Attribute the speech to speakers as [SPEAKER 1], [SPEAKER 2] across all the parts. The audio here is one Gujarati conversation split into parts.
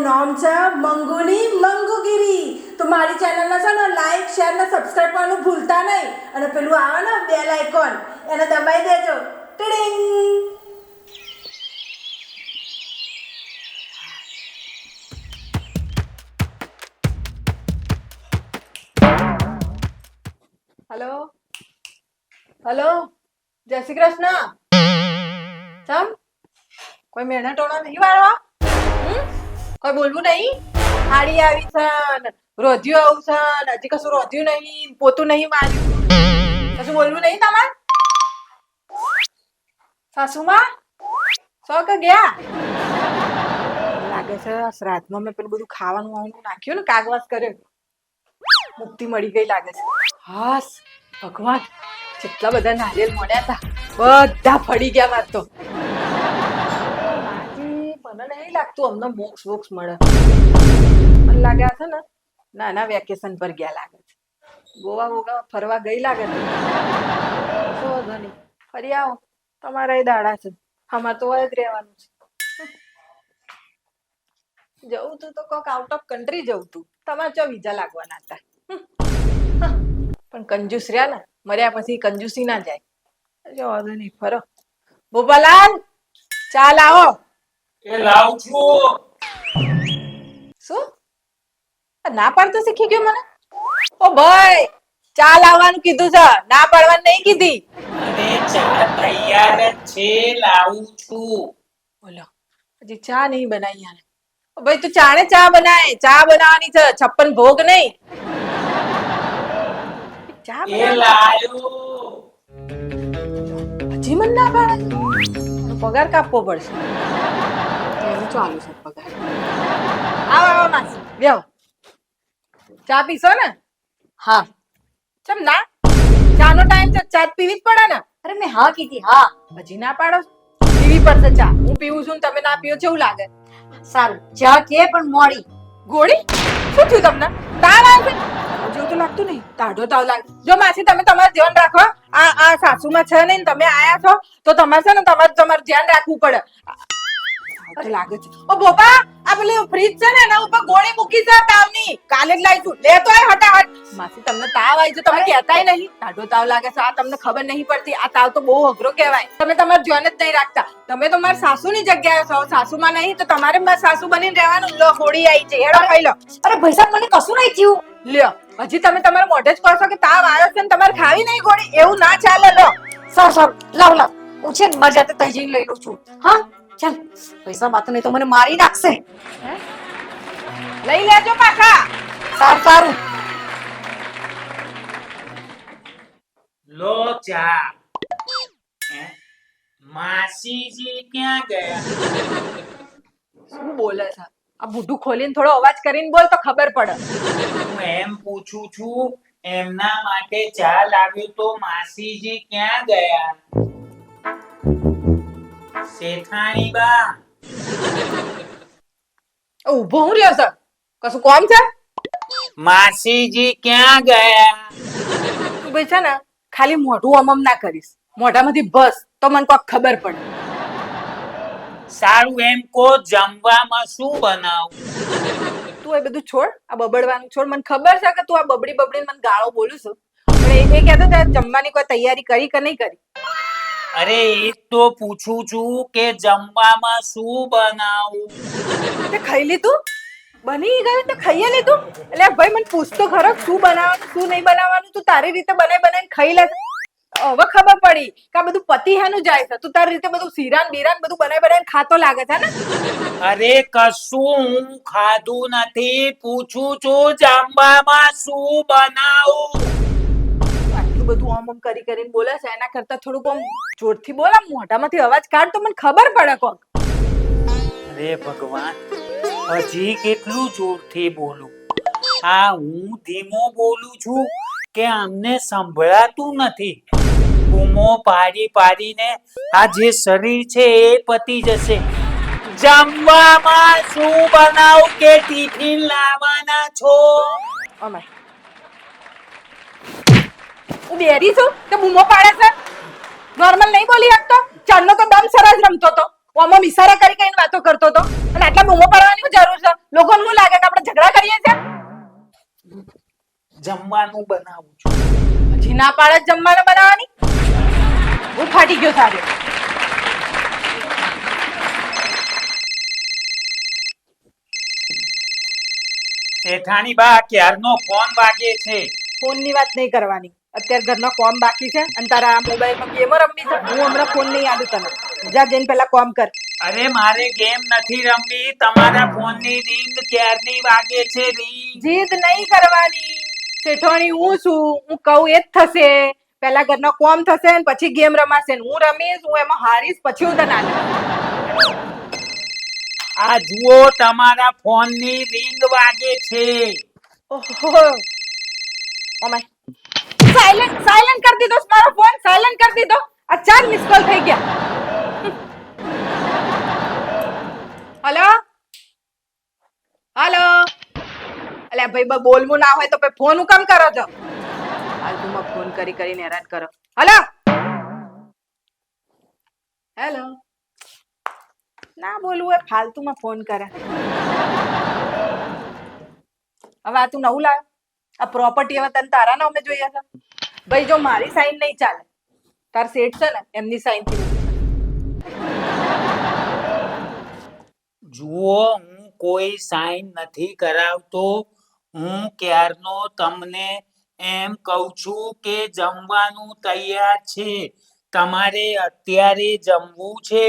[SPEAKER 1] એનું નામ છે મંગુની મંગુગીરી. તો મારી ચેનલને છે ને લાઈક શેર ને સબસ્ક્રાઈબ કરવાનું ભૂલતા નહીં. અને પેલું આવે ને બેલ આઇકોન એને દબાઈ દેજો. ટીડિંગ. હેલો હેલો, જય શ્રી કૃષ્ણ. ચમ કોઈ મેણા ટોણા નહીં વાળવા? કોઈ બોલવું નહીં? હાડી આવી છે ને રોધ્યું આવું છે ને હજી કશું રોધ્યું નહીં, પોતું નહીં માર્યું, કશું બોલવું નહીં તમારે? સાસુમાં સો કે ગયા? લાગે છે શ્રાદ્ધમાં મેં પેલું બધું ખાવાનું વાવાનું નાખ્યું ને, કાગવાસ કર્યો, મુક્તિ મળી ગઈ લાગે છે. હાસ ભગવાન, કેટલા બધા નારિયેલ મળ્યા હતા, બધા ફળી ગયા માર તો. મને નહીં લાગતું અમને મોક્ષ વોક્ષ મળે. મને લાગ્યા છે ને નાના વેકેશન પર ગયા લાગે છે, ગોવા બોવા ફરવા ગઈ લાગે છે. શું ધની ફરી આવો, તમારા એ દાડા છે, અમારે તો હોય જ રહેવાનું છે. જવું તું તો કોક આઉટ ઓફ કન્ટ્રી જવું તું, તમારે ચો વિઝા લાગવાના હતા. પણ કંજૂસ રહ્યા ને, મર્યા પછી કંજૂસી ના જાય. જો વાંધો નહીં, ફરો. ગોપાલાલ ચાલ આવો.
[SPEAKER 2] એ લાવું છું.
[SPEAKER 1] શું ના પાડતો શીખી ગયો મને? ઓ ભાઈ, ચા લાવવાનું કીધું છે, ના પાડવાનું નહીં કીધી.
[SPEAKER 2] અરે ચા તૈયાર જ છે, લાવું છું.
[SPEAKER 1] બોલો, હજી ચા નહીં બનાવી યાર. ભાઈ તું ચાણે ચા બનાય, ચા બનાવવાની છે, 56 ભોગ નહીં. ચા
[SPEAKER 2] એ લાયો.
[SPEAKER 1] હજી મને ના પાડે, પગાર કાપવો પડશે. ચાલુ છે પગાર. આવો આવો માસી, બેહો. ચા પીશો ને? હા. ચમ ના, ચાનો ટાઈમ છે, ચા પીવી જ પડે ને.
[SPEAKER 3] અરે મેં હા કીધી. હા
[SPEAKER 1] હજી ના પાડો? પીવી પડશે ચા. હું પીવું છું ને તમે ના પીઓ, કેવું લાગે?
[SPEAKER 3] સારું, ચા કે પણ મોડી.
[SPEAKER 1] ગોળી શું થયું તમને? તાવ આવે? જેવું તો લાગતું નહીં, તાઢો તાવ લાગે. જો માસી તમે તમારું ધ્યાન રાખો. આ સાસુમાં છે ને તમે આયા છો તો તમારે છે ને તમારું ધ્યાન રાખવું પડે. તો લાગે છે. ઓ બોપા, આ પેલી ફ્રીજ છે ને એના ઉપર ગોળી મૂકી છે તાવની, કાલે જ લાવીશું, લેતો આય હટાહટ. માસી તમને તાવ આવી છે, તમે કહેતાય નહીં. તાઢો તાવ લાગે છે, આ તમને ખબર નહીં પડતી. આ તાવ તો બહુ અઘરો કહેવાય. તમે તમારું ધ્યાન જ નહીં રાખતા. તમે તો મારા સાસુની જગ્યાએ છો, સાસુમાં નહીં તો તમારે મારા સાસુ બનીને રહેવાનું. લો ગોળી આવી છે, હેડો ખાઈ લો.
[SPEAKER 3] અરે ભાઈ સાહેબ, મને કશું નહીં થયું.
[SPEAKER 1] લ્યો, હજી તમે તમારા મોઢે જ કહો છો કે તાવ આવ્યો છે ને તમારે ખાવી નહીં ગોળી? એવું ના ચાલે. લો
[SPEAKER 3] સારું સારું, લાવ લાવ, હું છે ને મારી જાતે તઈ જઈને લઈ લઉં છું. હા ચાલ, પૈસા માત્ર નહીં તો મને મારી નાખશે.
[SPEAKER 1] લઈ લેજો પાછા.
[SPEAKER 3] સારું સારું.
[SPEAKER 2] લો ચા. માસીજી ક્યાં ગયા?
[SPEAKER 1] શું બોલે છે? આ બુઢું ખોલીને થોડો અવાજ કરીને બોલ તો ખબર પડે.
[SPEAKER 2] હું એમ પૂછું છું, એમના માટે ચા લાવ્યું તો માસીજી ક્યાં ગયા? શેઠાણી બા.
[SPEAKER 1] ઊભો હું રહ્યો છે? કશું કોમ છે?
[SPEAKER 2] માસીજી ક્યાં ગયા?
[SPEAKER 1] તું ભાઈ છે ને ખાલી મોઢું અમમ ના કરીશ, મોઢામાંથી બસ તો મને કોક ખબર પડે.
[SPEAKER 2] સારું એમ કો, જમવામાં શું બનાવું?
[SPEAKER 1] તું એ બધું છોડ, આ બબડવાનું છોડ. મને ખબર છે કે તું આ બબડી બબડીને મને ગાળો બોલું છું, પણ એ કહેતો તે જમવાની કોઈ તૈયારી કરી કે નહીં કરી?
[SPEAKER 2] અરે એ તો પૂછું છું કે જમવામાં શું બનાવું?
[SPEAKER 1] તે ખાઈ લીધું? બની ગયું તો ખાઈ લીધું? એટલે ભાઈ મને પૂછતો ખરો શું બનાવવાનું શું નહીં બનાવવાનું. તું તારી રીતે બનાવીને ખાઈ લે. હવે ખબર પડી કે આ બધું પતિ હેનું જાય છે. તું તારી રીતે બધું શીરાન બીરાન બધું બનાવીને ખાતો લાગે છે ને.
[SPEAKER 2] અરે કશું હું ખાધું નથી, પૂછું છું જમવામાં શું બનાવું?
[SPEAKER 1] આટલું બધું આમ કરી કરીને બોલે છે, એના કરતા થોડુંક આમ જોરથી બોલ, આમ મોઢામાંથી અવાજ કાઢ તો મને ખબર પડે કોક.
[SPEAKER 2] અરે ભગવાન, હજી કેટલું જોરથી બોલું? આ હું ધીમો બોલું છું કે અમને સંભળાતું નથી? બૂમો પાડી પાડીને આ જે શરીર છે એ પતી જશે. જમવામાં શું બનાવું કે ટિફિન લાવવાના છો?
[SPEAKER 1] અમાય હું બેરી છું કે બૂમો પાડે છે? નોર્મલ નહીં બોલી શકતો? ચાંદનો તો દમ સરસ રમતો તો. આમાં ઇશારા કરી કરીને વાતો કરતો હતો અને આટલા બૂમો પાડવાની શું જરૂર છે? લોકોને શું લાગે કે આપણે ઝઘડા કરીએ છીએ?
[SPEAKER 2] જમવાનું બનાવું છું.
[SPEAKER 1] હજી ના પાડે છે જમવાનું બનાવવાની? હું ફાટી ગયો સારે.
[SPEAKER 2] શેઠાણી બા ક્યારનો ફોન વાગે છે.
[SPEAKER 1] ફોનની વાત નહીં કરવાની. અત્યારે ઘરનો કોમ બાકી છે અને તારા આ મોબાઈલમાં ગેમો રમવી છે. હું હમણાં ફોન નહીં આલું તને. જા જઈને પેલા કોમ કર.
[SPEAKER 2] અરે મારે ગેમ નથી રમવી. તમારા ફોનની રિંગ ક્યારની વાગે છે રિંગ.
[SPEAKER 1] જીદ નહીં કરવાની. શેઠવાણી હું છું, હું કહું એ જ થશે. પેલા ઘરનો કોમ થશે ને પછી ગેમ રમાશે ને હું રમીશ, હું એમાં હારીશ પછી હું તને આલીશ.
[SPEAKER 2] આ જુઓ તમારા ફોનની રિંગ વાગે છે.
[SPEAKER 1] ઓહો ઓમાય સાયલેન્ટ કરી દીધો છે મારો ફોન. સાયલેન્ટ કરી દીધો. આ 4 મિસ કોલ થઈ ગયા. Hello hello. અલ્યા ભાઈ બોલવું ના હોય તો ભાઈ ફોન હું કેમ કરો છો? ફાલતુમાં ફોન કરી કરીને હેરાન કરો. Hello hello. ના બોલવું હોય ફાલતુમાં ફોન કરે. હવે આ તું નવું લાવ. આ પ્રોપર્ટી હવે તને તારા નામે જોઈએ છે? ભાઈ જો મારી સાઈન નહીં ચાલે. તાર સેટ છે ને એમની સાઈન થી
[SPEAKER 2] જુઓ હું કોઈ સાઈન નથી કરાવતો. હું ક્યારનો તમને એમ કહું છું કે જમવાનું તૈયાર છે. તમારે અત્યારે જમવું છે?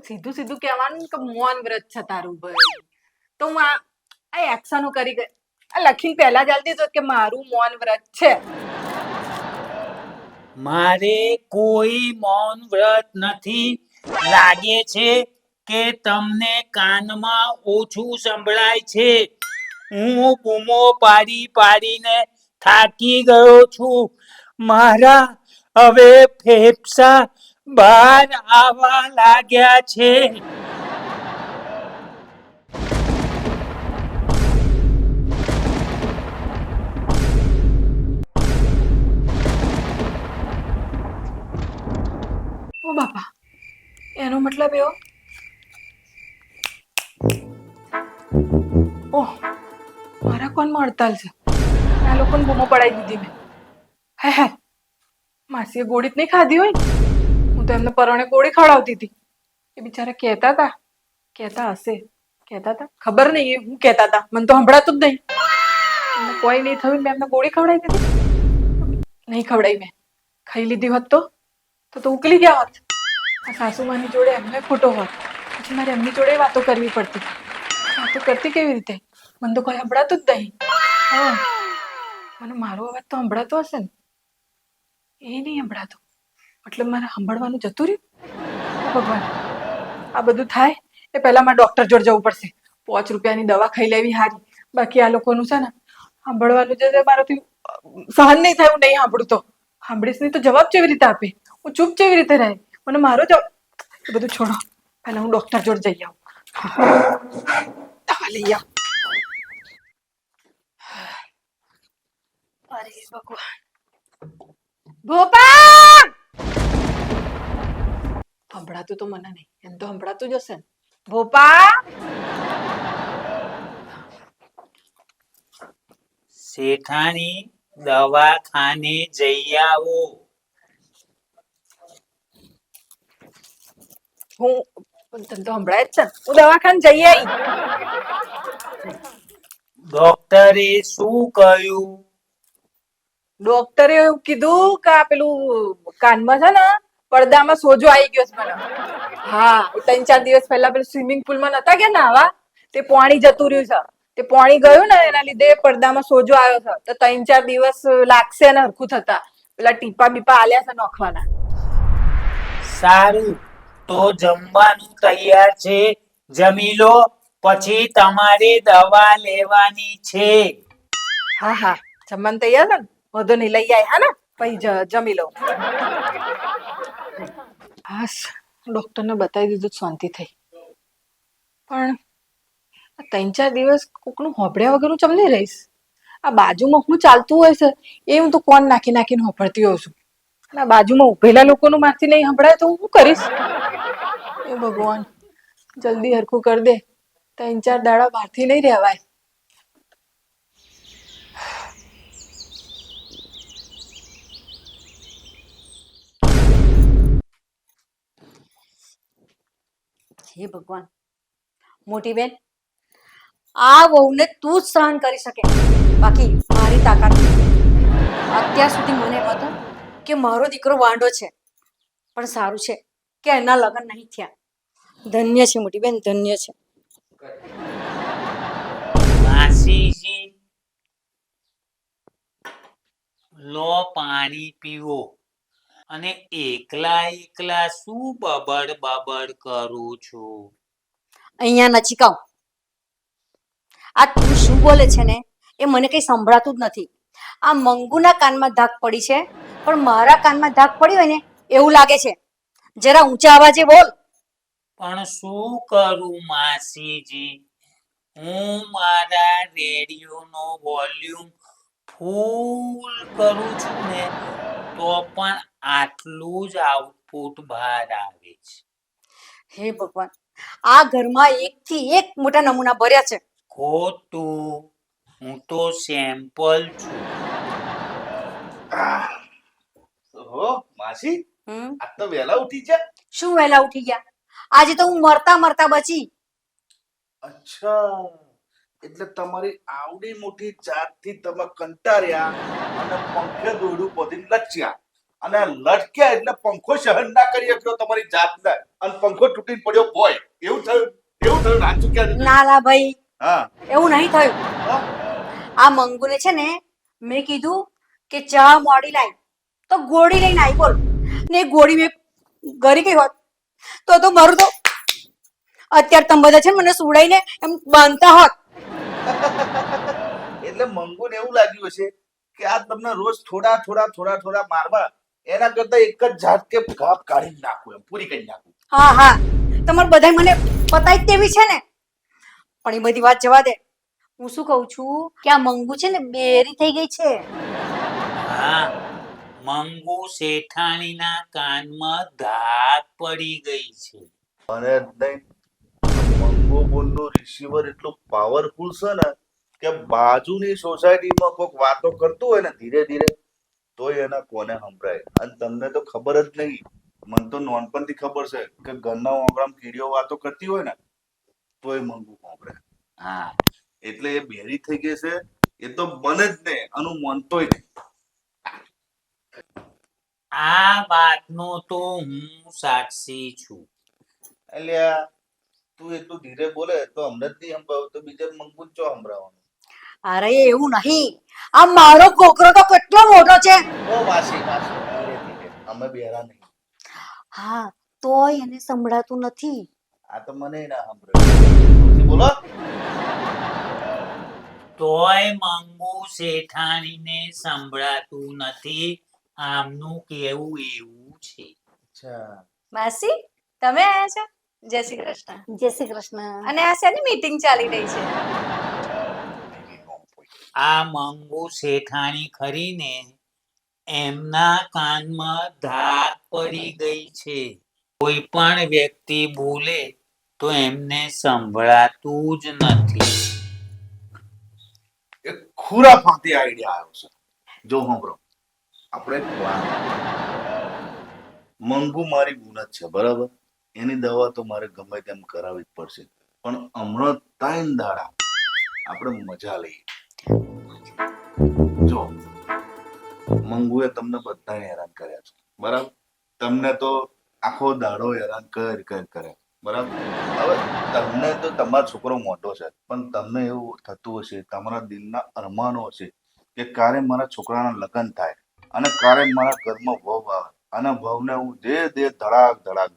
[SPEAKER 1] સીધું સીધું કહેવાનું કે મૌન વ્રત છે તારું ભાઈ. તો હું આ એક્શનો કરી ગઈ. આ લખીને પહેલા જ આલતી તો કે મારું મૌન વ્રત છે.
[SPEAKER 2] મારે કોઈ મૌન વ્રત નથી. લાગે છે કે તમને કાનમાં ઓછું સંભળાય છે. હું બૂમો પાડી પાડીને થાકી ગયો છું. મારા હવે ફેફસા બહાર આવવા લાગ્યા છે.
[SPEAKER 1] ઓ બાપા એનો મતલબ એવો. ઓહ મારા કોનમાં હડતાલ છે. આ લોકોને બૂમો પડાવી દીધી મેં. હે માસીએ ગોળી જ નહીં ખાધી હોય ને. હું તો એમને પરણે ગોળી ખવડાવતી હતી. એ બિચારા કહેતા હશે. ખબર નહીં એ હું કહેતા હતા. મને તો સંભળાતું જ નહીં. એમને કોઈ નહીં થયું મેં એમને ગોળી ખવડાવી દીધી. નહીં ખવડાવી મેં. ખાઈ લીધી હોત તો ઉકલી ગયા હોત. આ સાસુમાની જોડે એમને ખોટો હોત. પછી મારે એમની જોડે વાતો કરવી પડતી. વાતો કરતી કેવી રીતે? મને તો કોઈ સંભળાતું જ નહીં. હા મને મારો અવાજ તો સંભળાતો હશે ને? એ નહીં સંભળાતો. મતલબ મારે સાંભળવાનું જતું રહ્યું. ભગવાન આ બધું થાય એ પહેલા મારે ડોક્ટર જોડે જવું પડશે. 5 રૂપિયાની દવા ખાઈ લેવી હારી. બાકી આ લોકોનું છે ને સાંભળવાનું જે મારાથી સહન નહીં થાય. હું નહીં સાંભળું તો સાંભળીશ નહીં તો જવાબ કેવી રીતે આપે? હું ચૂપ કેવી રીતે રહે? મને મારો જવાબ બધું છોડો. પહેલા હું ડોક્ટર જોડે જઈ આવું. દવા લઈ આવું. અરે ભગવાન. ભોપા સંભળાતું તો મને નહીં. એમ તો સંભળાતું જ હશે ને. ભોપા
[SPEAKER 2] શેઠાણી દવાખાને જઈ આવો.
[SPEAKER 1] હું તને તો સંભળાય જ છે. હું દવાખાને જઈ આવી.
[SPEAKER 2] ડોક્ટરે શું કહ્યું?
[SPEAKER 1] ડોક્ટરે એવું કીધું કે આ પેલું કાનમાં છે ને પડદામાં સોજો આવી ગયો છે મને. હા 3-4 દિવસ પહેલા પેલું સ્વિમિંગ પુલમાં નતા ગયા નાવા તે પાણી જતું રહ્યું છે. તે પાણી ગયું ને એના લીધે પડદામાં સોજો આવ્યો છે. તો 3-4 દિવસ લાગશે ને હરખું થતા. પેલા ટીપા બીપા આલ્યા છે નોખવાના.
[SPEAKER 2] સારું તો જમવાનું તૈયાર છે. જમી લો પછી તમારે દવા લેવાની છે.
[SPEAKER 1] હા જમવાનું તૈયાર છે ને? વધુ નહીં લઈ આય. હા ને પછી જમી લઉં. હાસ ડોક્ટરને બતાવી દીધું શાંતિ થઈ. પણ 3-4 દિવસ કોકનું હોભળ્યા વગરનું ચમ નહીં રહીશ. આ બાજુમાં શું ચાલતું હોય છે એ હું તો કોણ નાખી નાખીને હોભળતી હોઉં છું. અને આ બાજુમાં ઉભેલા લોકોનું માંથી નહીં સંભળાય તો હું શું કરીશ? એ ભગવાન, જલ્દી હરખું કર દે. 3-4 દાડા બહારથી નહીં રહેવાય.
[SPEAKER 3] હે ભગવાન, મોટી બેન, આ વહુને તું જ સહન કરી શકે, બાકી મારી તાકાત નથી. અત્યાર સુધી મને એમ હતું કે મારો દીકરો વાંઢો છે, પણ સારું છે કે એના લગ્ન નહીં થયા. ધન્ય છે મોટી બેન, ધન્ય છે.
[SPEAKER 2] માસીજી, લો પાણી પીવો. અને એકલા એકલા શું બબડ બબડ કરું છું?
[SPEAKER 3] અહીંયા નજીક આવ. આ તું શું બોલે છે ને એ મને કઈ સંભળાતું જ નથી. આ મંગુના કાનમાં ધાક પડી છે, પણ મારા કાનમાં ધાક પડી હોય ને એવું લાગે છે. જરા ઊંચા અવાજે બોલ.
[SPEAKER 2] પણ શું કરું માસીજી? હું મારા રેડિયોનો વોલ્યુમ ફૂલ કરું છું ને તો પણ આટલું જ આઉટપુટ બહાર આવે છે.
[SPEAKER 3] હે ભગવાન, આ ઘરમાં એકથી એક મોટા નમૂના ભર્યા છે.
[SPEAKER 2] ખોટું, હું તો સેમ્પલ છું.
[SPEAKER 4] ઓહો માસી,
[SPEAKER 3] હમ
[SPEAKER 4] આજ તો વહેલા ઉઠી છે.
[SPEAKER 3] શું વહેલા ઉઠી ગયા? આજે તો હું મરતા મરતા બચી.
[SPEAKER 4] અચ્છા, એટલે તમારી આવડી મોટી જાતથી તમે કંટાળ્યા અને પંખે દોરડું બધીને લચ્યા અને લટક્યા એટલે પંખો સહન ના કરી શક્યો તમારી જાતને અને પંખો તૂટીને પડ્યો ભોય. એવું થયું નાચું ક્યાં?
[SPEAKER 3] ના લા ભાઈ,
[SPEAKER 4] હા
[SPEAKER 3] એવું નહીં થયું.
[SPEAKER 4] હા?
[SPEAKER 3] આ મંગુને છે ને મેં કીધું કે ચા મોડી લાવી તો ગોળી લઈને આવી. બોલ, ને ગોળી મેં ગરી ગઈ હોત તો મારું તો અત્યારે તમે બધા છે ને મને સુડાઈને એમ બાંધતા હોત.
[SPEAKER 4] એટલે મંગુને એવું લાગ્યું હશે કે આ તમને રોજ થોડા થોડા થોડા થોડા મારવા એના કરતા એક જ ઝાટકે ઘાપ કાઢી નાખું, એમ પૂરી કરી નાખું.
[SPEAKER 3] હા હા, તમારે બધા મને પતાઈ જ તેવી છે ને. પણ એ બધી વાત જવા દે. હું શું કહું છું કે આ મંગુ છે ને બેરી થઈ ગઈ છે.
[SPEAKER 2] હા, મંગુ શેઠાણીના કાનમાં ધાક પડી ગઈ છે.
[SPEAKER 4] અને નહીં, મંગો બોલનું રિસીવર એટલું પાવરફુલ છે ને કે બાજુની સોસાયટીમાં કોઈક વાતો કરતું હોય ને ધીરે ધીરે તોય એના કોને સંભળાય. અને તમને તો ખબર જ નહીં, મને તો નાનપણથી ખબર છે કે ઘરના ઓગળામ કીડીઓ વાતો કરતી હોય ને તોય મંગુ સાંભળે. હા, એટલે એ બેરી થઈ ગઈ છે એ તો બને જ ને, આનું માનતોય નહીં.
[SPEAKER 2] આ વાતનો તો હું સાક્ષી છું.
[SPEAKER 4] અલ્યા, તું એટલું ધીરે બોલે તો અમને જ નહીં સંભળાવું તો બીજા મંગુ ચો સંભળાવવાનું?
[SPEAKER 3] અરે એવું નહીં, આ મારો કોકરો તો કેટલો મોટો છે.
[SPEAKER 4] ઓ માસી માસી, ધીરે ધીરે, અમે બેરા નહીં.
[SPEAKER 3] હા, તોય એને સંભળાતું નથી.
[SPEAKER 4] આ તો મને ના સંભળાય. બોલો.
[SPEAKER 2] તોય મંગુ શેઠાણીને સંભળાતું નથી. આમનું કેવું એવું છે.
[SPEAKER 4] અચ્છા,
[SPEAKER 1] માસી, તમે આયા છો? જય શ્રી કૃષ્ણ.
[SPEAKER 3] જય શ્રી કૃષ્ણ.
[SPEAKER 1] અને આ શેની મીટિંગ ચાલી રહી છે?
[SPEAKER 2] આ મંગુ શેઠાણી ખરીને એમના કાનમાં ધાક પડી ગઈ છે. કોઈ પણ વ્યક્તિ બોલે તો એમને સંભળાતું જ નથી.
[SPEAKER 4] એક ખુરાફાતી આઈડિયા આવ્યો છે. જો સાંભળો, આપણે એક plan. મંગુ મારી ગુનત છે, બરાબર? એની દવા તો મારે ગમે તેમ કરાવવી જ પડશે, પણ હમણાં 3 દાડા આપણે મજા લઈએ. જો મંગુએ તમને બધાને હેરાન કર્યા છે, બરાબર? તમને તો આખો દાડો હેરાન કર્યા, બરાબર? હવે તમને તો તમારો છોકરો મોટો છે, પણ તમને એવું થતું હશે, તમારા દિલના અરમાનો હશે કે કારે મારા છોકરાના લગ્ન થાય અને કારે મારા ઘરમાં વહુ આવે અને વહુને હું જે દે ધડાક ધડાક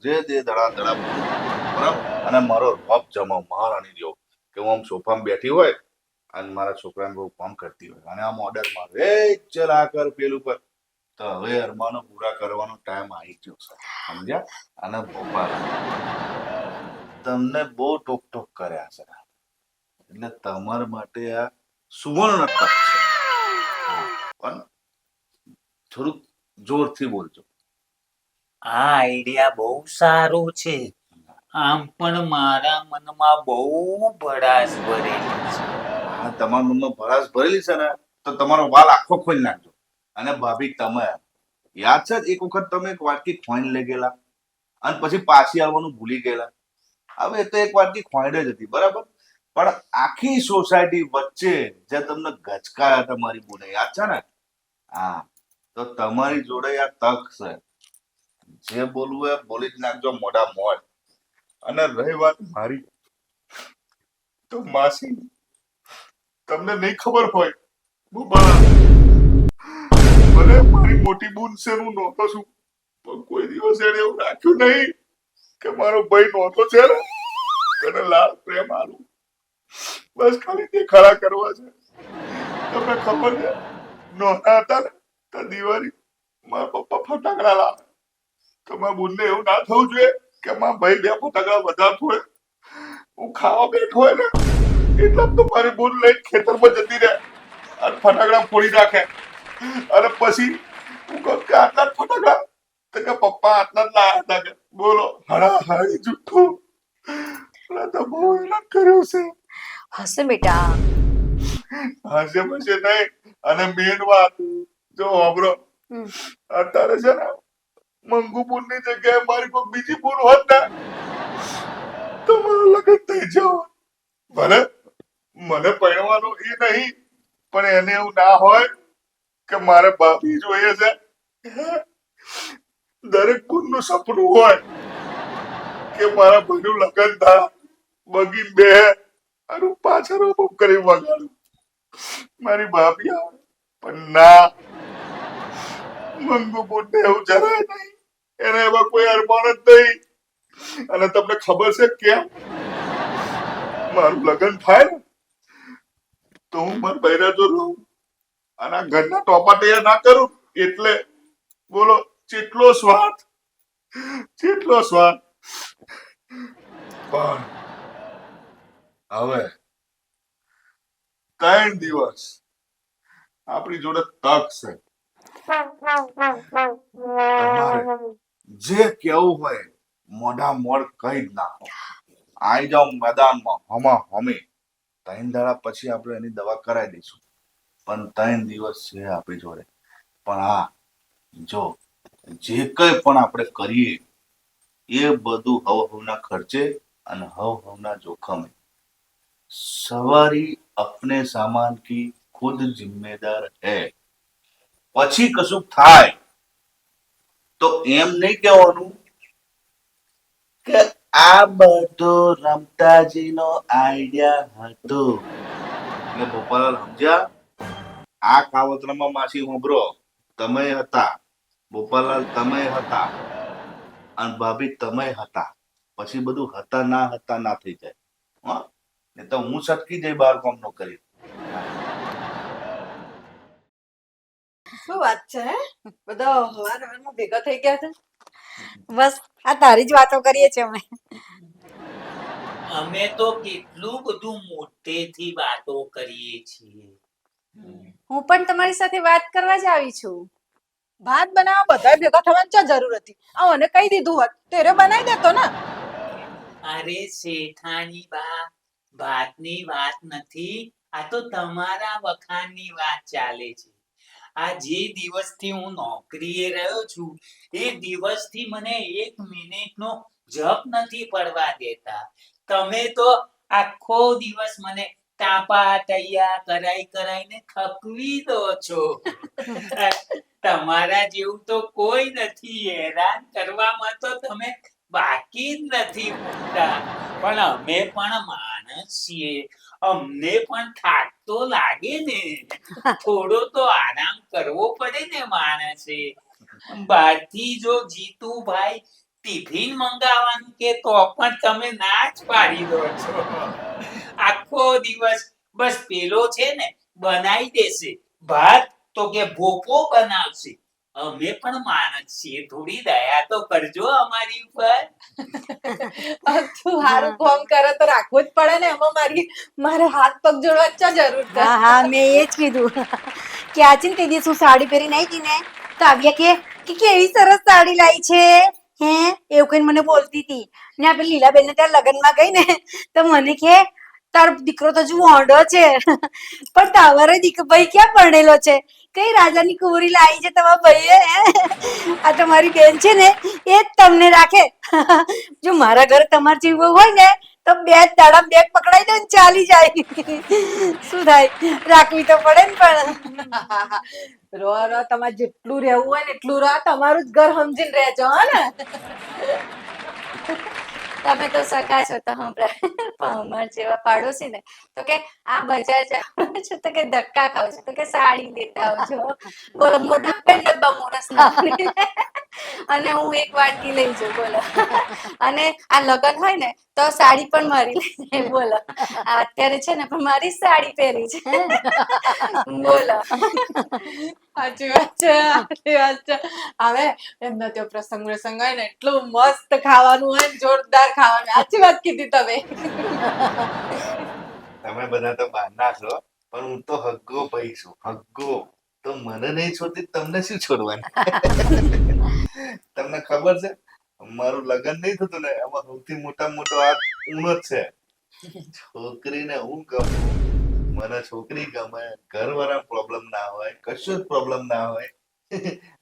[SPEAKER 4] બોલું, બરાબર? અને મારો રોપ જમો મહારાણી જેવો કે હું આમ સોફામાં બેઠી હોય અને મારા છોકરાને બહુ કામ કરતી હોય અને આમ ઓર્ડર મારે, એ ચલ આ કર પેલું કર. તો હવે અરમાનો પૂરા કરવાનો ટાઈમ આવી ગયો છે, સમજ્યા? અને ભોપાલ તમને બહુ ટોક કર્યા છે, એટલે તમારા માટે આ સુવર્ણ તક છે. પણ થોડુંક જોરથી બોલજો.
[SPEAKER 2] આ આઈડિયા બહુ સારો છે. આમ પણ મારા મનમાં બહુ ભડાસ ભરેલી છે.
[SPEAKER 4] હા, તમારા મનમાં ભડાસ ભરેલી છે ને, તો તમારો વાલ આખો ખોલી નાખજો. અને ભાભી, તમે યાદ છે એક વખત તમે એક વાટકી ખોઈને લઈ ગયેલા અને પછી પાછી આવવાનું ભૂલી ગયેલા? હવે એ તો એક વાટકી ખોઈડ જ હતી, બરાબર, પણ આખી સોસાયટી વચ્ચે જે તમને ગચકાયા હતા મારી બોલે, યાદ છે ને? હા, તો તમારી જોડે આ તક છે. જે બોલવું એ બોલી જ નાખજો મોઢા મોઢ. અને રહી વાત મારી, તો માસી, તમને નહીં ખબર હોય, ભોપાળા, ભલે મારી મોટી બૂન છે, હું નહોતો છું, પણ કોઈ દિવસ એને એવું રાખ્યું નહીં કે મારો ભાઈ નહોતો છે ને તેને લાડ પ્રેમ આલું. બસ ખાલી દેખાડા કરવા છે. તમને ખબર છે, નહોતા હતા ને તો દિવાળી મારા પપ્પા ફટાકડા લાવે, તો મારા બુનને એવું ના થવું જોઈએ કે મારા ભાઈ બે ફટાકડા વધારતો હોય. હું ખાવા બેઠો હોય ને એટલા તો મારી બુન લઈને ખેતરમાં જતી રહે અને ફટાકડા ફોડી નાખે. અને પછી હું કહું કે આટલા જ ફટાકડા? તો કે પપ્પા આટલા જ લાયા હતા. કે બોલો, હળાહળી જુઠ્ઠું. એટલે તો બહુ હેરાન કર્યું છે.
[SPEAKER 3] હશે બેટા.
[SPEAKER 4] હશે પછી નહીં. અને મેન વાત જો સાંભળો, અત્યારે છે ને મંગુ બુનની જગ્યાએ મારી કોઈ બીજી બુન હોત ને તો મારું લગ્ન થઈ જાવ. ભલે મને પરણવાનું એ નહીં, પણ એને એવું ના હોય કે મારે ભાભી જોઈએ છે. દરેક બુનનું સપનું હોય કે મારા ભાઈનું લગ્ન થાય, બગીન બે અને હું પાછળ બહુ કરી વગાડું, મારી ભાભી આવે. પણ ના, મંગુ બુનને એવું જરાય નહીં. એને એવા કોઈ અરમાન જ નહીં. અને તમને ખબર છે કેમ? મારું લગ્ન થાય ને તો હું મારા બૈરા જો રહું અને આ ઘરના ટોપા તૈયાર ના કરું એટલે બોલો કેટલો સ્વાદ, કેટલો સ્વાદ. પણ હવે 3 દિવસ આપણી જોડે તક છે. તમારે જે કેવું હોય મોઢા મોઢ કહી જ નાખો. આઈ જાઓ મેદાનમાં હમા હમી. 3 દાડા પછી આપણે એની દવા કરાવી દઈશું. પણ 3 દિવસ છે આપણી જોડે. પણ હા, જો જે કંઈ પણ આપણે કરીએ એ બધું હવના ખર્ચે અને હવના જોખમે. સવારી अपने सामान की खुद जिम्मेदार है. પછી કશું થાય તો એમ નહીં કહેવાનું કે આ બધો રમતાજીનો આઈડિયા હતો. એટલે ભોપાલાલ સમજ્યા? આ કાવતરામાં માસી હોંભરો, તમે હતા, ભોપાલાલ તમે હતા અને ભાભી તમે હતા. પછી બધું હતા ના થઈ જાય. હા, ને તો હું સટકી જઈ બહાર કામ નો કરી.
[SPEAKER 1] શું વાત છે હે? બધા હવારમાં ભેગા થઈ ગયા છે.
[SPEAKER 3] બસ આ તારી જ વાતો કરીએ છીએ અમે.
[SPEAKER 2] અમે તો કેટલું બધું મોટેથી વાતો કરીએ છીએ.
[SPEAKER 3] હું પણ તમારી સાથે વાત કરવા જ આવી છું.
[SPEAKER 1] ભાત બનાવવા બધા ભેગા થવાની ક્યાં જરૂર હતી? આ મને કહી દીધું હોત તો એ બનાવી દેતો ને.
[SPEAKER 2] અરે શેઠાણી બા, ભાતની વાત નથી, આ તો તમારા વખાણની વાત ચાલે છે. આ જે દિવસથી હું નોકરીએ રહ્યો છું એ દિવસથી મને 1 મિનિટનો જપ નથી પડવા દેતા. તમે તો આખો દિવસ મને તાપા તૈયાર કરાઈને થકવી દો છો. તમારા જેવું તો કોઈ નથી. હેરાન કરવામાં તો તમે બાકી જ નથી મૂકતા. પણ અમે પણ માણસ છીએ, અમને પણ થાક તો લાગે ને. થોડો તો આરામ કરવો પડે ને માણસે. બહારથી જો જીતુભાઈ ટિફિન મંગાવવાનું કે તો પણ તમે ના જ પાડી દો છો. આખો દિવસ બસ પેલો છે ને બનાવી દેશે ભાત તો કે ભોપો બનાવશે. અમે પણ માણસ છીએ, થોડી દયા તો કરજો અમારી ઉપર.
[SPEAKER 1] તું હારું કામ કરે તો રાખવું જ પડે ને. એમાં મારે હાથ પગ જોડવા જ જરૂર છે.
[SPEAKER 3] હા હા, મેં એ જ કીધું કે આ છે ને તે દિવસ હું સાડી પહેરીને આવી હતી ને તો આવ્યા કે કેવી સરસ સાડી લાવી છે હે એવું કઈ મને બોલતી હતી ને આપણે લીલાબેન ને ત્યાં લગ્નમાં ગઈ ને તો મને કે તારો દીકરો તો હજુ ઓંડો છે પણ તારો ભાઈ ક્યાં પરણેલો છે કઈ રાજાની કુંવરી લાવી છે તમારા ભાઈએ આ તમારી બેન છે ને એ જ તમને રાખે જો મારા ઘરે તમારે જેવું હોય ને તો બે જ દાડા બેગ પકડાઈ દે ને ચાલી જાય શું થાય રાખવી તો પડે ને પણ
[SPEAKER 1] રો રો તમારે જેટલું રહેવું હોય ને એટલું રો તમારું જ ઘર સમજીને રહેજો હો ને
[SPEAKER 5] તમે તો સગા છો તો હમણાં પણ અમારા જેવા પાડોશી ને તો કે આ બજાર જાવ છો તો કે ધક્કા ખાવ છો તો કે સાડી લેતા આવજો બોલો મોટા પેન ડબ્બા મોરસ અને હું એક વાટકી લઈ જાઉં બોલો અને આ લગ્ન હોય ને તો સાડી પણ મારી લઈ જાય બોલો અત્યારે છે ને પણ મારી સાડી પહેરી છે બોલો
[SPEAKER 1] સાચી વાત છે હવે એમના ત્યાં પ્રસંગ હોય ને એટલું મસ્ત ખાવાનું હોય ને જોરદાર ખાવાનું સાચી વાત કીધી તમે
[SPEAKER 4] તમે બધા તો બહારના છો પણ હું તો હગ્ગો ભાઈ છું હગ્ગો તો મને નહીં છોડતી તમને શું છોડવાની તમને ખબર છે મારું લગ્ન નહીં થતું ને એમાં સૌથી મોટા મોટો આ ઊનો જ છે છોકરીને હું ગમું મને છોકરી ગમે ઘરવાળા પ્રોબ્લેમ ના હોય કશો જ પ્રોબ્લેમ ના હોય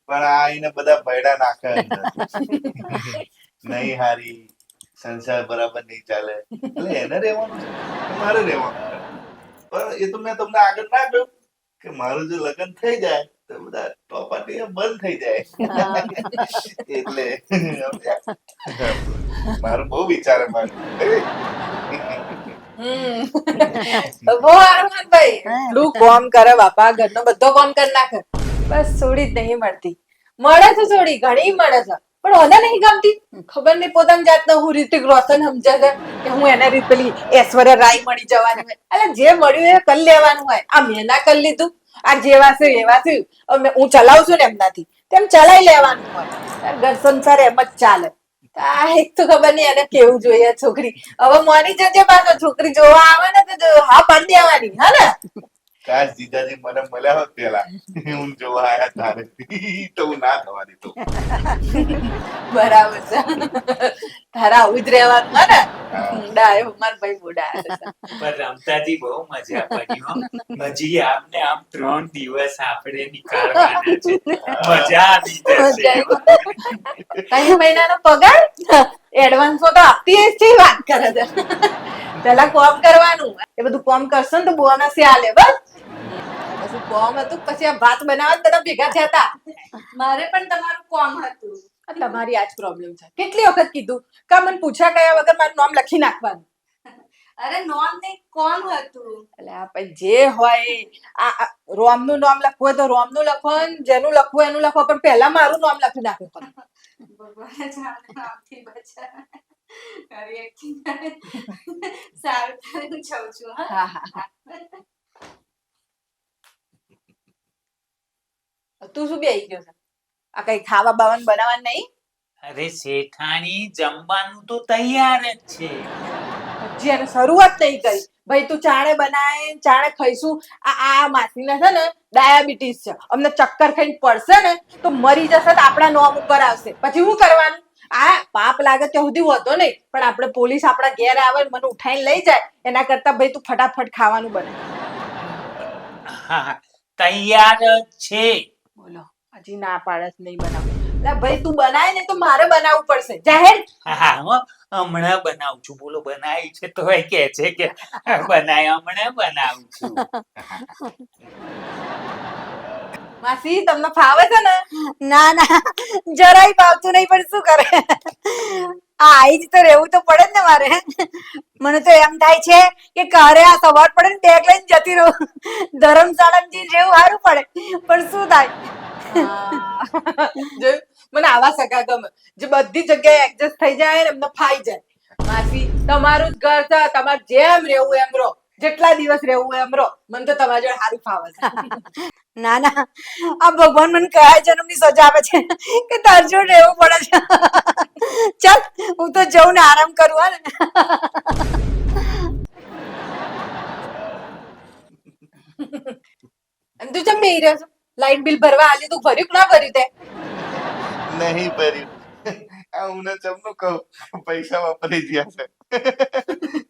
[SPEAKER 4] પણ આ એને બધા ભયડા નાખે અંદર. નહીં હારી સંસાર બરાબર નહીં ચાલે એટલે એને રહેવાનું છે કે મારે રહેવાનું છે પણ એ તો મેં તમને આગળ ના કહ્યું કે મારું જો લગ્ન થઈ જાય તો બધા ટોપાટી બંધ થઈ જાય એટલે મારું બહુ વિચારે મારું
[SPEAKER 1] બહુ હરમાનભાઈ એટલું કામ કરે બાપા ઘરનો બધો કામ કરી નાખે બસ છોડી જ નહીં મળતી મળે છે છોડી ઘણી મળે છે પણ ઓને નહીં ગમતી ખબર નહીં પોતાની જાતને હું રિતિક રોશન સમજે છે કે હું એને રીત પેલી ઐશ્વર્યા રાય મળી જવાની હોય એટલે જે મળ્યું એ કરી લેવાનું હોય આ મેં ના કરી લીધું આ જેવા છે એવા છે હું ચલાવું છું ને એમનાથી તેમ ચલાવી લેવાનું હોય ઘર સંસાર એમ જ ચાલે આ એક તો ખબર નહીં એને કેવું જોઈએ છોકરી હવે મારી જજે પાછો છોકરી જોવા આવે ને તો હા પાડી દેવાની હા ને
[SPEAKER 4] કાશ જીજાજી મને મળ્યા હોત પેલા હું જોવા આયા તારે તો હું ના થવાની તો
[SPEAKER 1] બરાબર છે તારા આવું જ રહેવાનું હા ને ડાયો માર ભાઈ બોડા
[SPEAKER 2] પણ રમતાજી બહુ મજા પડી હો હજી આમને આમ 3 દિવસ આપણે નીકાળવાના છે મજા આવી જશે
[SPEAKER 1] કઈ મહિનાનો પગાર એડવાન્સ તો આપતી જ છે વાત કરે છે પેલા કોમ કરવાનું એ બધું કોમ કરશો ને તો બોનસ આલે બસ પછી કોમ હતું પછી આ ભાત બનાવવા તને ભેગા થયા હતા
[SPEAKER 5] મારે પણ તમારું કોમ હતું
[SPEAKER 1] તમારી આજ પ્રોબ્લેમ છે કેટલી વખત કીધું કે મને પૂછ્યા કયા વગર મારું નામ લખી નાખવાનું
[SPEAKER 5] અરે નોમ નહીં કોમ હતું
[SPEAKER 1] એટલે આ પછી જે હોય આ રોમ નું નામ લખવું હોય તો રોમ નું લખો ને જેનું લખવું હોય એનું લખો પણ પહેલા મારું નામ લખી નાખો
[SPEAKER 5] ભગવાન જાણે આમથી બચા મારી acting સારું થાય હું જાઉં છું હા
[SPEAKER 1] હા હા તું શું બેહી ગયો છે આ કઈ ખાવા બાવાનું બનાવવાનું નહીં
[SPEAKER 2] અરે શેઠાણી જમવાનું તો તૈયાર જ છે
[SPEAKER 1] હજી એને શરૂઆત નહીં કરી ભાઈ તું ચાણે બનાય ચાણે ખાઈશું આ માસીને છે ને ડાયાબિટીસ છે અમને ચક્કર ખાઈને પડશે ને તો મરી જશે તો આપણા નોમ ઉપર આવશે પછી શું કરવાનું આ પાપ લાગે ત્યાં સુધી વધો નહીં પણ આપણે પોલીસ આપણા ઘેર આવે મને ઉઠાઈને લઈ જાય એના કરતા ભાઈ તું ફટાફટ ખાવાનું બને
[SPEAKER 2] હા તૈયાર જ છે
[SPEAKER 1] બોલો હજી ના પાડસ નહીં બનાવ એટલે ભાઈ તું બનાય ને તો મારે બનાવવું પડશે જાહેર
[SPEAKER 2] હા હો હમણાં બનાવું છું બોલો બનાવી છે તો એ કે છે કે બનાય હમણાં બનાવું છું
[SPEAKER 1] માસી તમને ફાવે છે ને
[SPEAKER 3] ના ના જરાય ભાવતું નહીં પણ શું કરે આઈ જ તો રહેવું તો પડે જ ને મારે મને તો એમ થાય છે કે ઘરે આ સવાર પડે ને બેગ લઈને જતી રહું ધર્મશાળા જઈને રહેવું સારું પડે પણ શું થાય
[SPEAKER 1] જોયું? મને આવા સગા ગમે જે બધી જગ્યાએ એડજસ્ટ થઈ જાય ને એમને ફાઈ જાય માસી તમારું જ ઘર છે તમારે જેમ રહેવું એમ રહો જેટલા દિવસ રહેવું એમ રહો મને તો તમારા જોડે સારું ફાવે છે
[SPEAKER 3] ના ના આ ભગવાન મને કયા જન્મની સજા આપે છે કે તાર જોડે રહેવું પડે છે ચાલ હું તો જઉં ને આરામ કરું હા ને
[SPEAKER 1] અને તું ચમ બેહી રહ્યો છો? લાઈટ બિલ ભરવા આલ્યું તું, ભર્યું કે ના ભર્યું તે?
[SPEAKER 4] નહીં ભર્યું. આ હું ચમનું કહું, પૈસા વાપરી ગયા છે.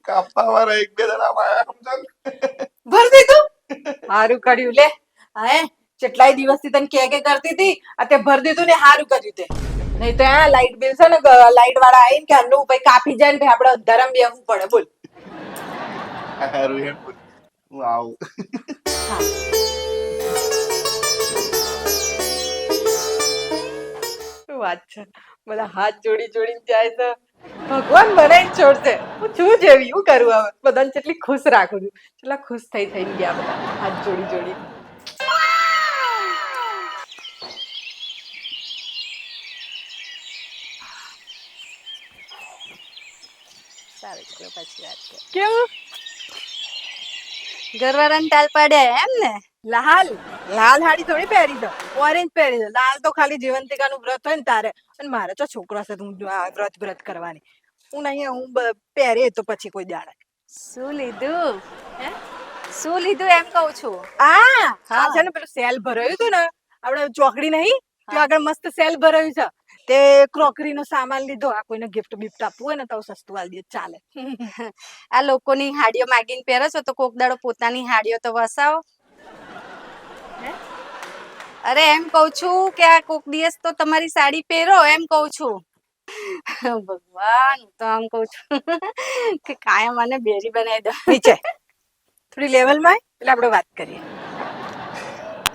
[SPEAKER 4] કાપવા વાળા એક બે જણા આયા સમજો ને.
[SPEAKER 1] ભર દીધું? હારું કર્યું લે. હે કેટલાય દિવસથી તને કે કરતી હતી, આ તે ભર દીધું ને હારું કર્યું તે. નહીં તો આ લાઈટ બિલ છે ને લાઈટ વાળા આવીને કે આનું પછી કાપી જાય ને પછી આપણે અંધારામાં બેહવું પડે બોલ.
[SPEAKER 4] હારું હેડ બોલ. હું આવું.
[SPEAKER 1] શું વાત છે, બધા હાથ જોડી જોડીને જાય છે. ભગવાન મને જ છોડશે. હું છું જેવી, હું કરું હવે? બધાને કેટલી ખુશ રાખું છું. કેટલા ખુશ થઈને ગયા બધા હાથ જોડી જોડી.
[SPEAKER 5] સારું ચલો પછી વાત કરીએ.
[SPEAKER 1] કેવું?
[SPEAKER 5] ઘરવાળાને ટાલ પાડ્યા એમ ને?
[SPEAKER 1] લાલ લાલ હાડી થોડી પહેરી છે, ઓરેન્જ પહેરી છે. લાલ તો ખાલી જીવંતિકાનું વ્રત હોય ને તારે. અને મારે તો છોકરો છે તો હું આ વ્રત કરવાની. હું નહીં, હું પહેરે તો પછી કોઈ દાડે.
[SPEAKER 5] શું લીધું? હે શું લીધું એમ કહું છું.
[SPEAKER 1] હા છે ને પેલું સેલ ભરાયું હતું ને, આપણે ચોકડી નહીં ત્યાં આગળ મસ્ત સેલ ભરાયું છે. તે ક્રોકરી નો સામાન લીધો. આ કોઈને ગિફ્ટ બિફ્ટ આપવું હોય ને તો સસ્તું આલી દે ચાલે.
[SPEAKER 5] આ લોકોની હાડીઓ માગીને પહેરો છો તો કોક દાડો પોતાની હાડીઓ તો વસાવો. અરે એમ કહું છું કે આ કોક દિવસ તો તમારી સાડી પહેરો એમ કહું છું. ભગવાન હું તો આમ કહું છું કે કાયમ મને બેરી બનાવી દો.
[SPEAKER 1] નીચે થોડી લેવલમાં એટલે આપણે વાત કરીએ.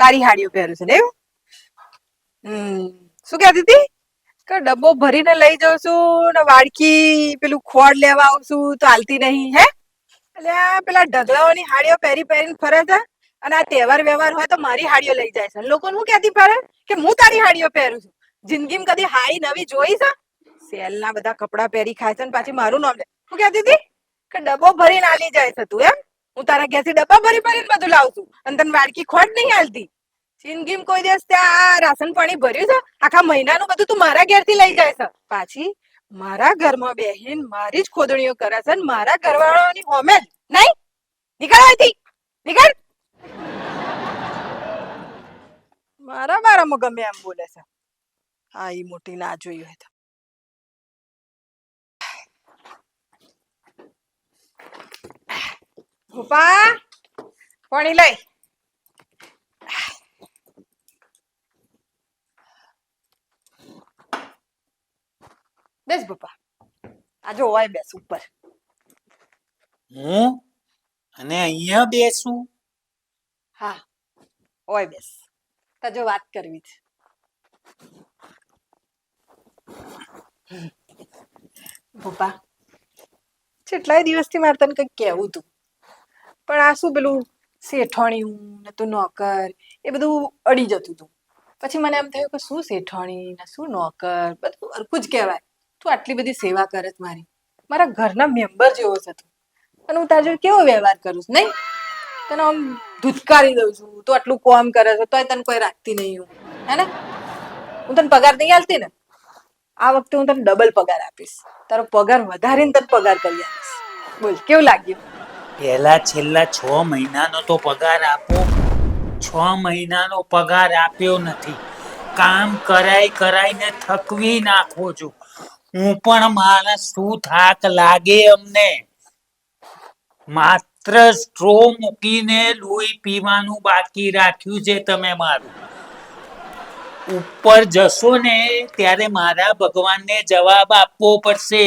[SPEAKER 1] તારી હાડીઓ પહેરું છે ને એવું? શું કહેતી હતી કે ડબ્બો ભરીને લઈ જાઉં છું ને વાડકી પેલું ખોળ લેવા આવું છું તો હાલતી નહીં હે? એટલે આ પેલા ઢગલાઓની હાડીઓ પહેરી પહેરીને ફરે છે અને આ તહેવાર વ્યવહાર હોય તો મારી હાડીઓ લઈ જાય છે. લોકોને હું કહેતી ફરે કે હું તારી હાડીઓ પહેરું છું. જિંદગીમાં કદી હાડી નવી જોઈ છે? સેલના બધા કપડાં પહેરી ખાય છે ને પાછી મારું નામ લે. હું કહેતી હતી કે ડબ્બો ભરીને આલી જાય છે તું એમ? હું તારા ઘેરથી ડબ્બા ભરી ભરીને બધું લાવું છું અને તને વાડકી ખોટ નહીં હાલતી. જિંદગીમાં કોઈ દિવસ ત્યાં રાશન પાણી ભર્યું છે? આખા મહિનાનું બધું તું મારા ઘેરથી લઈ જાય છે. પાછી મારા ઘરમાં બેહીને મારી જ ખોદણીઓ કરે છે ને મારા ઘરવાળાની હોમે જ નહીં. નીકળ અહીંથી, નીકળ. મારા બારામાં ગમે એમ બોલે છે. હા ઈ મોટી ના જોઈ હોય તો. પપ્પા પાણી લઈ. બેસ પપ્પા, આ જો હોય બેસ ઉપર.
[SPEAKER 2] હું અને અહીંયા બેસું?
[SPEAKER 1] હા હોય બેસ. તાજો વાત કરવી છે. પપ્પા કેટલાય દિવસથી મારે તને કંઈક કહેવું હતું પણ આ શું પેલું શેઠાણીયું ને તું નોકર એ બધું અડી જતું હતું. પછી મને એમ થયું કે શું શેઠાણી ને શું નોકર બધું હરખું જ કહેવાય. તું આટલી બધી સેવા કરે છે મારી, મારા ઘરના મેમ્બર જેવો છે તું, અને હું તારી જોડે કેવો વ્યવહાર કરું છું નહીં? તને આમ ધુતકારી દઉં છું. તું આટલું કામ કરે છે તોય તને કોઈ રાખતી નહીં હું, હે ને? હું તને પગાર નહીં આલતી ને? આ વખતે હું તને ડબલ પગાર આપીશ. તારો પગાર વધારીને તને પગાર કરી આપીશ. બોલ કેવું લાગ્યું?
[SPEAKER 2] પહેલા છેલ્લા 6 મહિનાનો તો પગાર આપો. 6 મહિનાનો પગાર આપ્યો નથી. કામ કરાઈને થકવી નાખો છો. હું પણ માણસ શું થાક લાગે અમને. માત્ર સ્ટ્રો મૂકીને લોહી પીવાનું બાકી રાખ્યું છે તમે મારું. ઉપર જશો ને ત્યારે મારા ભગવાનને જવાબ આપવો પડશે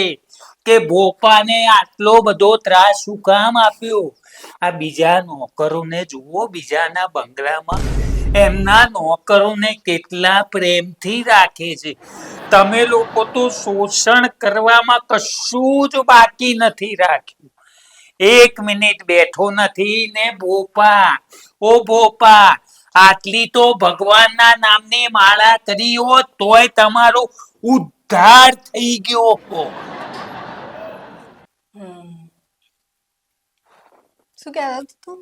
[SPEAKER 2] કે ભોપાને આટલો બધો ત્રાસ શું કામ આપ્યો. આ બીજા નોકરોને જુઓ, બીજાના બંગલામાં એમના નોકરોને કેટલા પ્રેમથી રાખે છે. તમે લોકો તો શોષણ કરવામાં કશું જ બાકી નથી રાખ્યું. 1 મિનિટ બેઠો નથી ને ભોપા, ઓ ભોપા, આટલી તો ભગવાનના નામની માળા કરી હોત તોય તમારો ઉદ્ધાર થઈ ગયો હોત.
[SPEAKER 1] શું કહેતો તું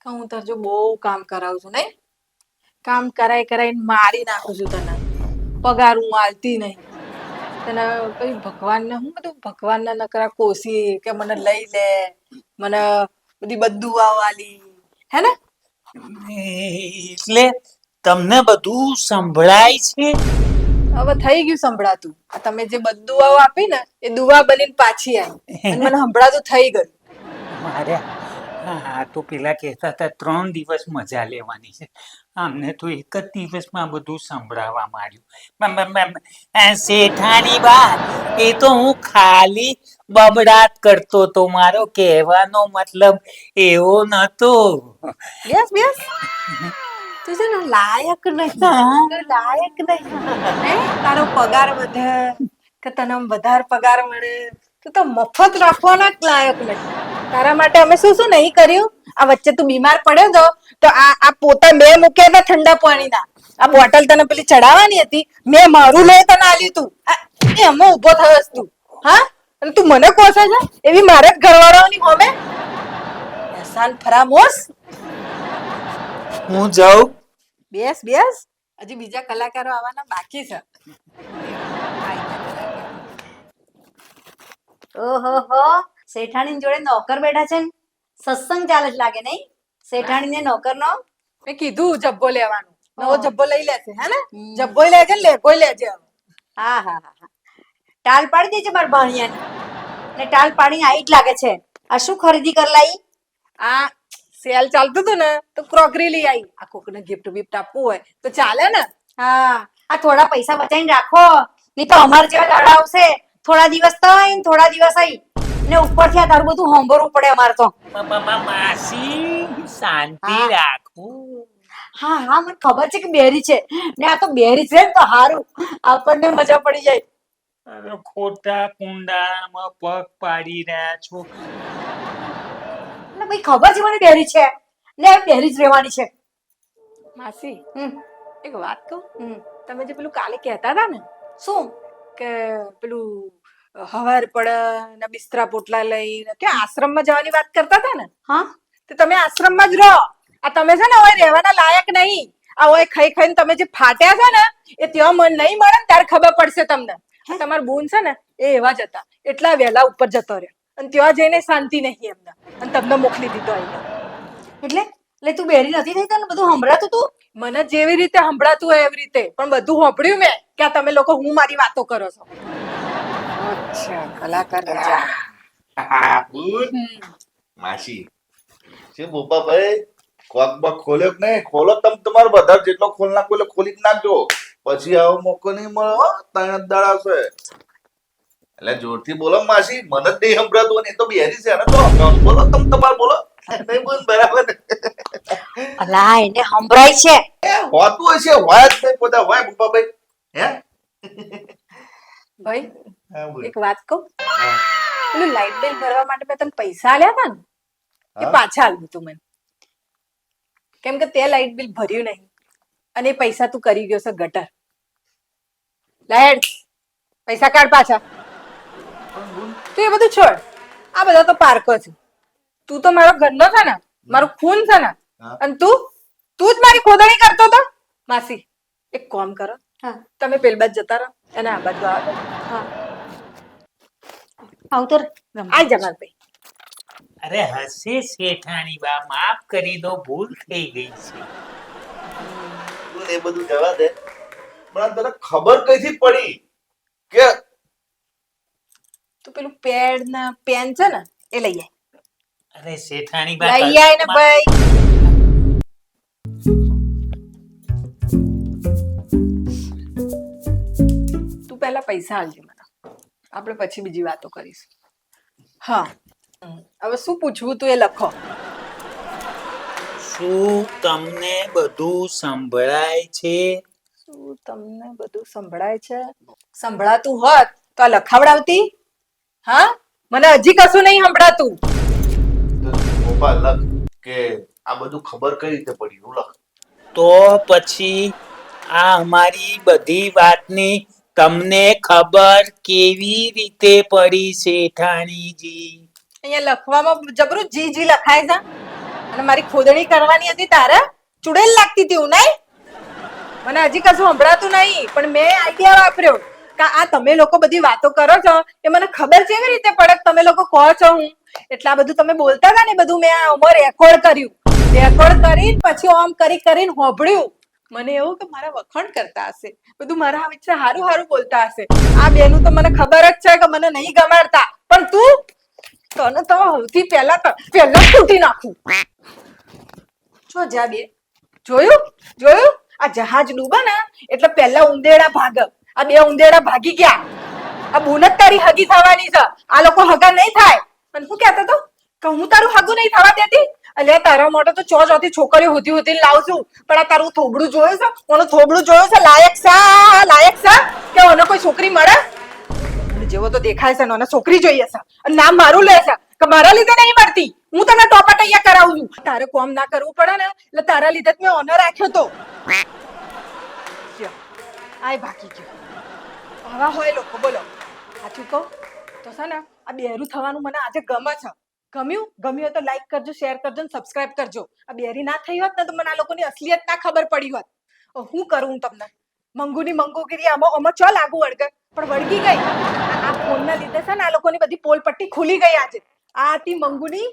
[SPEAKER 1] કે હું તાર જો બહુ કામ કરાવું છું નહીં? કામ કરાઈને મારી નાખું છું તને. પગાર હું આલતી નહીં તને. કઈ ભગવાનને હું બધું ભગવાનના નકરા કોશી કે મને લઈ લે, મને બધી બદુઆઓ આલી, હે ને?
[SPEAKER 2] એટલે તમને બધું સંભળાય છે?
[SPEAKER 1] હવે થઈ ગયું સંભળાતું. આ તમે જે બધી દુવાઓ આપી ને એ દુવા બનીને પાછી આવી અને મને સંભળાતું થઈ ગયું.
[SPEAKER 2] મારે હા તો પેલા કહેતા હતા 3 દિવસ મજા લેવાની છે. અમને તો એક જ દિવસમાં બધું સંભળાવા માંડ્યું. શેઠાણી બા, એ તો હું ખાલી બબડાટ કરતો તો, મારો કહેવાનો મતલબ એવો નતો.
[SPEAKER 1] બેસ બેસ. તું છે ને લાયક નહીં. તું લાયક નહીં. હે? તારો પગાર વધે કે તને આમ વધારે પગાર મળે, તું તો મફત રાખવાના જ લાયક નહીં. તારા માટે અમે શું શું નહીં કર્યું. આ વચ્ચે તું બીમાર પડ્યો તો આ પોતા 2 મૂક્યા હતા ઠંડા પાણીના. આ બોટલ તને પેલી ચડાવવાની હતી, મેં મારું લઈ તને આલ્યું તું. એમાં ઊભો થયો તું. હા, અને તું મને કોસે છે એવી મારે જ ઘરવાળાઓની હોમે. એહસાન ફરામોશ.
[SPEAKER 2] હું જાઉં?
[SPEAKER 1] બેસ બેસ. હજી બીજા કલાકારો આવવાના બાકી છે.
[SPEAKER 3] ઓહો, શેઠાણી જોડે નોકર બેઠા છે ને? સત્સંગ ચાલે જ લાગે નહીં? શેઠાણીને નોકરનો
[SPEAKER 1] મેં કીધું જબ્બો લેવાનું. નવો
[SPEAKER 3] હા.
[SPEAKER 1] જબ્બો લઈ લેશે હે ને? જબ્બો લેજે ને લેગો લેજે હવે.
[SPEAKER 3] હા હા હા હા. ટાલ પાડી દેજે મારા ભાણિયાની. ને ટાલ પાડીને આઈ જ લાગે છે. આ શું ખરીદી કર લાઈ?
[SPEAKER 1] આ સેલ ચાલતું હતું ને તો ક્રોકરી લઈ આવી. આ કોકને ગિફ્ટ બિફ્ટ આપવું હોય તો ચાલે ને.
[SPEAKER 3] હા, આ થોડા પૈસા બચાવીને રાખો, નહીં તો અમાર જેવા દાડા આવશે. થોડા દિવસ તઈ ને થોડા દિવસ આઈ ને ઉપરથી આ તારું બધું હોંભરવું પડે અમારે તો.
[SPEAKER 2] માસી, શાંતિ
[SPEAKER 3] હા.
[SPEAKER 2] રાખો.
[SPEAKER 3] હા હા, મને ખબર છે કે બેરી છે ને આ તો બેરી છે ને તો હારું, આપણને મજા પડી જાય.
[SPEAKER 2] અરે ખોટા કુંડામાં પગ પાડી રહ્યા છો.
[SPEAKER 3] એટલે ભાઈ ખબર છે મને બેરી છે ને બેરી જ રહેવાની છે.
[SPEAKER 1] માસી
[SPEAKER 3] હમ
[SPEAKER 1] એક વાત કહું.
[SPEAKER 3] હમ.
[SPEAKER 1] તમે જે પેલું કાલે કહેતા હતા ને
[SPEAKER 3] શું?
[SPEAKER 1] કે પેલું હવાર પડે ને બિસ્તરા પોટલા લઈને ત્યાં આશ્રમમાં જવાની વાત કરતા હતા ને,
[SPEAKER 3] હા
[SPEAKER 1] તો તમે આશ્રમમાં જ રહો. આ તમે છે ને હવે રહેવાના લાયક નહીં. આ હવે ખાઈ ખાઈને તમે જે ફાટ્યા છે ને એ ત્યાં મન નહીં મળે ને ત્યારે ખબર પડશે તમને. આ તમારા બોન છે ને એ એવા જ હતા, એટલા વહેલા ઉપર જતો રહ્યો અને ત્યાં જઈને શાંતિ નહીં એમને, અને તમને મોકલી દીધો અહીંયા.
[SPEAKER 3] એટલે તું બેરી નથી થઈ? તને બધું સંભળાતું તું?
[SPEAKER 1] મને જેવી રીતે સંભળાતું હોય એવી રીતે, પણ બધું સાંભળ્યું મેં કે આ તમે લોકો હું મારી વાતો કરો છો. અચ્છા, કલાકાર રજા.
[SPEAKER 4] માસી છે બોપાભાઈ, કોક બક ખોલ્યો કે નહીં? ખોલો તમે તમારો વધારે જેટલો ખોલ નાખો એટલે ખોલી જ નાખજો. પછી આવો મોકો નહીં મળે હો. 3 જ દાડા છે એટલે જોરથી બોલો માસી. મને જ નહીં સંભળાતું ને એ તો બેરી છે ને. તો બોલો તમે તમારે બોલો. નહીં બોલ બરાબર ને?
[SPEAKER 3] અલા, એને સંભળાય છે.
[SPEAKER 4] હોતું હશે, હોય જ નહીં પોતા હોય બોપાભાઈ. હે
[SPEAKER 1] ભાઈ
[SPEAKER 4] હા, બોલ.
[SPEAKER 1] એક વાત કહું.
[SPEAKER 4] હા.
[SPEAKER 1] પેલું લાઇટ બિલ ભરવા માટે મેં તને પૈસા આલ્યા હતા ને એ
[SPEAKER 4] હા.
[SPEAKER 1] પાછા આલ્યું તું મને. કેમ કે તે લાઇટ બિલ ભર્યું નહીં અને એ પૈસા તું કરી ગયો છે ગટર. લાઈટ પૈસા કાઢ પાછા. તું એ બધું છોડ. આ બધા તો પાર્કો છે. તું તો મારો ઘરનો છે ને, મારું ખૂન છે ને.
[SPEAKER 4] હા.
[SPEAKER 1] અને તું જ મારી ખોદણી કરતો હતો. માસી એક કામ કરો,
[SPEAKER 3] હા
[SPEAKER 1] તમે પેલ બાજ જતા રહો અને આ બાજુ આવો.
[SPEAKER 3] હા, આવતો રે.
[SPEAKER 1] આ જમાલ ભાઈ.
[SPEAKER 2] અરે હશે શેઠાણી બા, માફ કરી દો, ભૂલ થઈ ગઈ છે.
[SPEAKER 4] એ બધું જવા દે. પણ તને ખબર કઈથી પડી કે
[SPEAKER 1] તું પેલું પેડ ના પેન છે ને એ લઈ આય.
[SPEAKER 2] અરે શેઠાણી બા,
[SPEAKER 1] લઈ આય ને ભાઈ. તું પહેલા પૈસા આલજે મને, આપણે પછી બીજી વાતો કરીશું. હા, હવે શું પૂછવું તું એ લખો.
[SPEAKER 2] શું તમને બધું સંભળાય છે?
[SPEAKER 1] શું તમને બધું સંભળાય છે? સંભળાતું હોત તો આ લખાવડાવતી. હા, મને હજી કશું નહીં સંભળાતું.
[SPEAKER 4] પપ્પા લખ કે આ બધું ખબર કઈ રીતે પડી એવું લખ.
[SPEAKER 2] તો પછી આ અમારી બધી વાતની તમને ખબર કેવી રીતે પડી શેઠાણીજી?
[SPEAKER 1] અહીંયા લખવામાં જબરું જી જી લખાય છે અને મારી ખોદણી કરવાની હતી તારે ચુડેલ લાગતી હતી હું નહીં. મને હજી કશું સંભળાતું નહીં, પણ મેં આઈડિયા વાપર્યો કે આ તમે લોકો બધી વાતો કરો છો એ મને ખબર કેવી રીતે પડે કે તમે લોકો કહો છો હું. એટલે આ બધું તમે બોલતા હતા ને બધું મેં આ રેકોર્ડ કર્યું. રેકોર્ડ કરીને પછી ઓમ કરીને હોભળ્યું. મને એવું કે મારા વખાણ કરતા હશે, બધું મારા વિશે હારું હારું બોલતા હશે. આ બેનું તો મને ખબર જ છે કે મને નહીં ગમાડતા, પણ તને તો સૌથી પહેલા તૂટી નાખું. જો જા બે, જોયું આ જહાજ ડૂબે ને એટલે પહેલા ઉંદેડા ભાગ. આ બે ઉંદેડા ભાગી ગયા. આ બોનત તારી હગી થવાની છે. આ લોકો હગા નહીં થાય. અને શું કહેતો તો કે હું તારું હગું નહીં થવા દેતી? અલ્યા તારા માટે તો ચોથી છોકરીઓ હોતી લાવું છું, પણ આ તારું થોબડું જોયું છે? ઓનું થોબડું જોયું છે? લાયક છે કે ઓને કોઈ છોકરી મળે? અને જેવો તો દેખાય છે ને છોકરી જોઈએ છે અને નામ મારું લે છે કે મારા લીધે નહીં મળતી. હું તને ટોપા તૈયાર કરાવું છું. તારે કોમ ના કરવું પડે ને એટલે તારા લીધે જ મેં ઓનર રાખ્યો તો. આય ભાગી ગયો. આવા હોય લોકો. બોલો સાચું કહું તો છે ને આ બેરું થવાનું મને આજે ગમે છે. ગમ્યું હોય તો લાઈક કરજો, શેર કરજો ને સબસ્ક્રાઇબ કરજો. આ બેરી ના થઈ હોત ને તો મને આ લોકોની અસલિયત ના ખબર પડી હોત. હું કરું તમને મંગુની મંગુગીરી આમાં ચો લાગુ વળગે, પણ વળગી ગઈ. આ ફોનના લીધે છે ને આ લોકોની બધી પોલ પટ્ટી ખુલી ગઈ આજે. આ હતી મંગુની